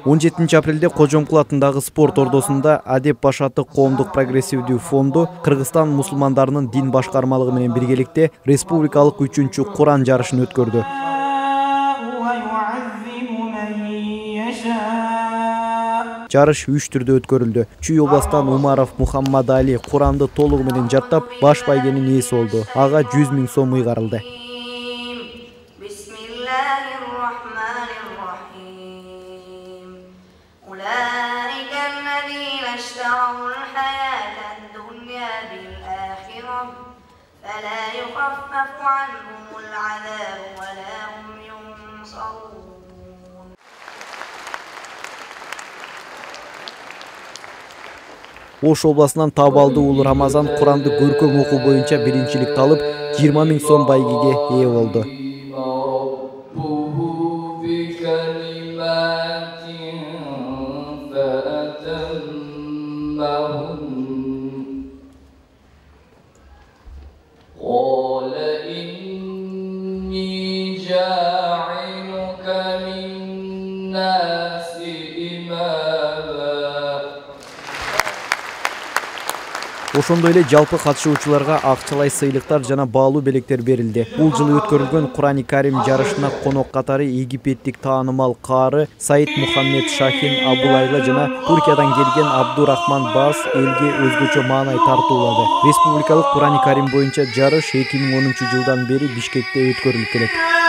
17 апрелде Кожомкул атындагы спорт ордосунда Адеп Башаты коомдук прогрессивдүү фонду Кыргызстан мусулмандарынын дин башкармалыгы менен биргеликте республикалык 3-чү Куран жарышын өткөрдү. Жарыш 3 түрдө өткөрүлдү. Чүй областан Умаров Мухаммад Али Куранды толугу менен жаттап, баш байгенин ээси болду. Ага 100 000 сом ыйгарылды. Ош областынан Табалды уулу Рамазан Куранды көркөм окуу боюнча биринчиликти алып, 20 000 сом байгеге ээ болду. Ошондой эле жалпы катышуучуларга акчалай сыйлыктар жана баалуу белектер берилди. Бул жылы өткөрүлгөн Курани Карим жарышына конок катары египеттик таанымал каары Саид Мухаммед Шахин Абулайла жана Туркиядан келген Абдурахман Бас элге өзгөчө маанай тартуулады. Республикалык Курани Карим боюнча жарыш 2010 жылдан бери Бишкекте өткөрүлүп келет.